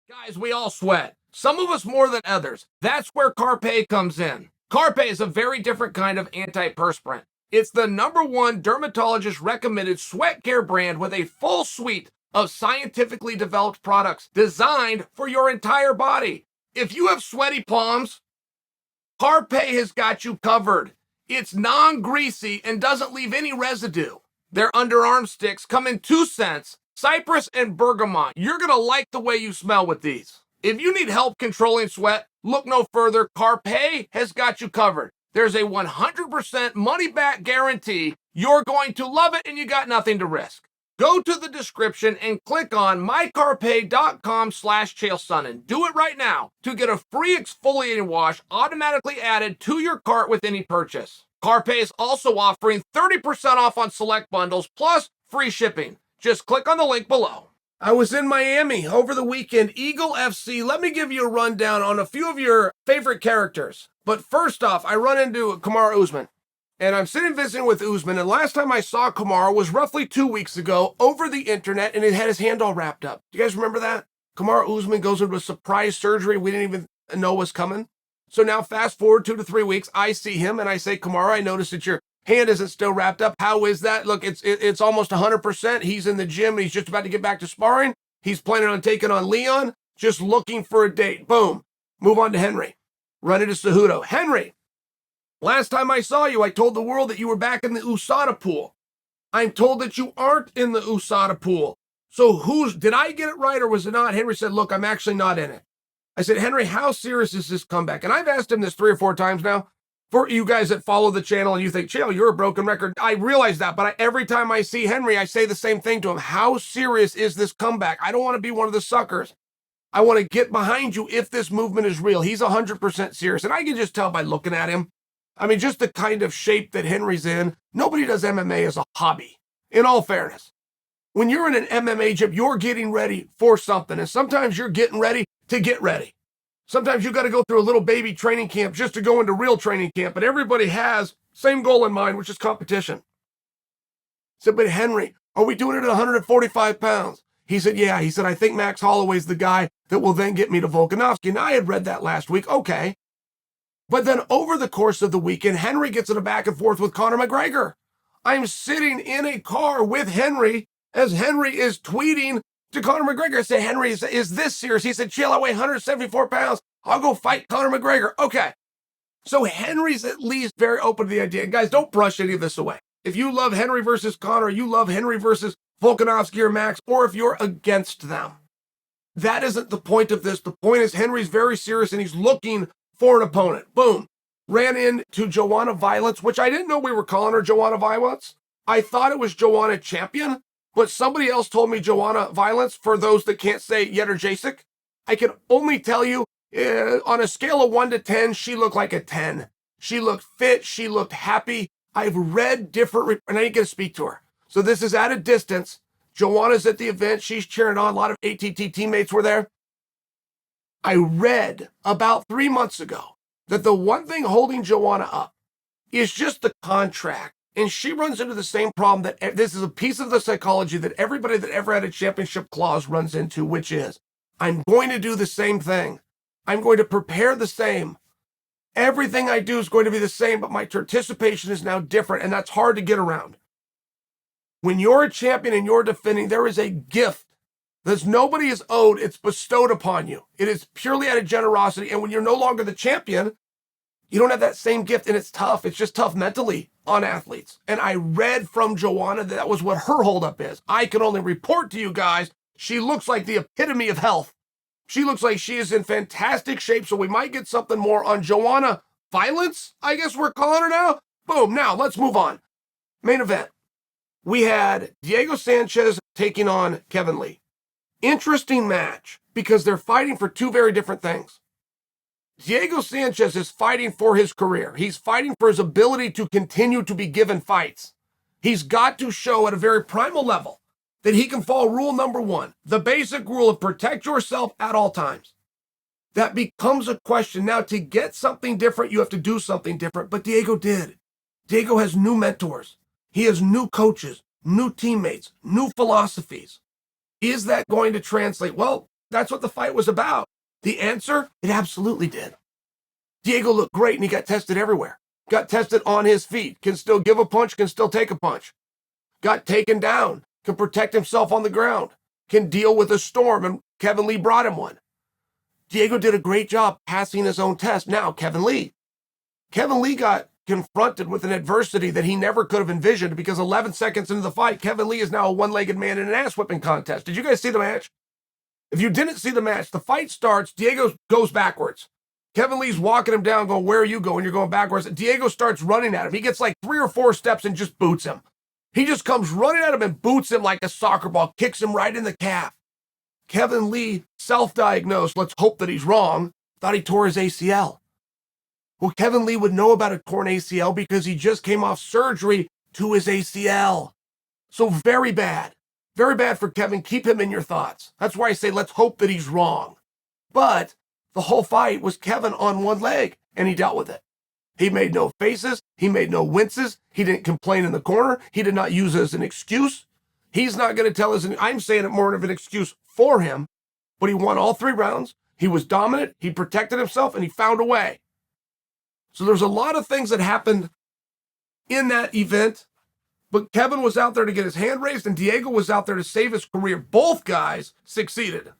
Guys, we all sweat. Some of us more than others. That's where Carpe comes in. Carpe is a very different kind of antiperspirant. It's the #1 dermatologist recommended sweat care brand with a full suite of scientifically developed products designed for your entire body. If you have sweaty palms, Carpe has got you covered. It's non-greasy and doesn't leave any residue. Their underarm sticks come in 2 scents, cypress and bergamot. You're going to like the way you smell with these. If you need help controlling sweat, look no further. Carpe has got you covered. There's a 100% money-back guarantee. You're going to love it and you got nothing to risk. Go to the description and click on mycarpe.com/Chael Sonnen. Do it right now to get a free exfoliating wash automatically added to your cart with any purchase. Carpe is also offering 30% off on select bundles plus free shipping. Just click on the link below. I was in Miami over the weekend, Eagle FC. Let me give you a rundown on a few of your favorite characters. But first off, I run into Kamaru Usman. And I'm sitting visiting with Usman, and last time I saw Kamaru was roughly 2 weeks ago over the internet, and he had his hand all wrapped up. Do you guys remember that? Kamaru Usman goes into a surprise surgery we didn't even know was coming. So now fast forward 2 to 3 weeks, I see him, and I say, Kamaru, I noticed that your hand isn't still wrapped up. How is that? Look, it's almost 100%. He's in the gym, and he's just about to get back to sparring. He's planning on taking on Leon, just looking for a date. Boom. Move on to Henry. Run into Cejudo. Henry. Last time I saw you, I told the world that you were back in the USADA pool. I'm told that you aren't in the USADA pool. So did I get it right or was it not? Henry said, look, I'm actually not in it. I said, Henry, how serious is this comeback? And I've asked him this 3 or 4 times now. For you guys that follow the channel and you think, Chael, you're a broken record. I realize that, but every time I see Henry, I say the same thing to him. How serious is this comeback? I don't want to be one of the suckers. I want to get behind you if this movement is real. He's 100% serious. And I can just tell by looking at him. I mean, just the kind of shape that Henry's in. Nobody does MMA as a hobby, in all fairness. When you're in an MMA gym, you're getting ready for something. And sometimes you're getting ready to get ready. Sometimes you got to go through a little baby training camp just to go into real training camp. But everybody has same goal in mind, which is competition. I said, but Henry, are we doing it at 145 pounds? He said, yeah. He said, I think Max Holloway's the guy that will then get me to Volkanovski. And I had read that last week. Okay. But then over the course of the weekend, Henry gets in a back and forth with Conor McGregor. I'm sitting in a car with Henry as Henry is tweeting to Conor McGregor. I say, Henry, is this serious? He said, Chael, I weigh 174 pounds. I'll go fight Conor McGregor. Okay. So Henry's at least very open to the idea. And guys, don't brush any of this away. If you love Henry versus Conor, you love Henry versus Volkanovski or Max, or if you're against them. That isn't the point of this. The point is Henry's very serious and he's looking for an opponent. Boom. Ran into Joanna Violence, which I didn't know we were calling her Joanna Violence. I thought it was Joanna Champion, but somebody else told me Joanna Violence. For those that can't say Yetter Jacek, I can only tell you on a scale of 1 to 10, she looked like a 10. She looked fit. She looked happy. I've read different, and I didn't get to speak to her. So this is at a distance. Joanna's at the event. She's cheering on. A lot of ATT teammates were there. I read about 3 months ago that the one thing holding Joanna up is just the contract. And she runs into the same problem that this is a piece of the psychology that everybody that ever had a championship clause runs into, which is, I'm going to do the same thing. I'm going to prepare the same. Everything I do is going to be the same, but my participation is now different, and that's hard to get around. When you're a champion and you're defending, there is a gift that nobody is owed. It's bestowed upon you. It is purely out of generosity. And when you're no longer the champion, you don't have that same gift, and it's tough. It's just tough mentally on athletes. And I read from Joanna that was what her holdup is. I can only report to you guys, she looks like the epitome of health. She looks like she is in fantastic shape, so we might get something more on Joanna Violence, I guess we're calling her now. Boom, now let's move on. Main event. We had Diego Sanchez taking on Kevin Lee. Interesting match because they're fighting for 2 very different things. Diego Sanchez is fighting for his career. He's fighting for his ability to continue to be given fights. He's got to show at a very primal level that he can follow rule number 1, the basic rule of protect yourself at all times. That becomes a question. Now, to get something different, you have to do something different, but Diego did. Diego has new mentors. He has new coaches, new teammates, new philosophies. Is that going to translate? Well, That's what the fight was about. The answer, it absolutely did. Diego looked great and he got tested everywhere. Got tested on his feet, can still give a punch, can still take a punch. Got taken down, can protect himself on the ground, can deal with a storm, and Kevin Lee brought him one. Diego did a great job passing his own test. Now, Kevin Lee got confronted with an adversity that he never could have envisioned because 11 seconds into the fight, Kevin Lee is now a one-legged man in an ass-whipping contest. Did you guys see the match? If you didn't see the match, the fight starts, Diego goes backwards. Kevin Lee's walking him down, going, where are you going? You're going backwards. And Diego starts running at him. He gets like 3 or 4 steps and just boots him. He just comes running at him and boots him like a soccer ball, kicks him right in the calf. Kevin Lee, self-diagnosed, let's hope that he's wrong, thought he tore his ACL. Well, Kevin Lee would know about a torn ACL because he just came off surgery to his ACL. So very bad. Very bad for Kevin. Keep him in your thoughts. That's why I say let's hope that he's wrong. But the whole fight was Kevin on one leg, and he dealt with it. He made no faces. He made no winces. He didn't complain in the corner. He did not use it as an excuse. He's not going to tell us, I'm saying it more of an excuse for him, but he won all 3 rounds. He was dominant. He protected himself, and he found a way. So there's a lot of things that happened in that event, but Kevin was out there to get his hand raised, and Diego was out there to save his career. Both guys succeeded.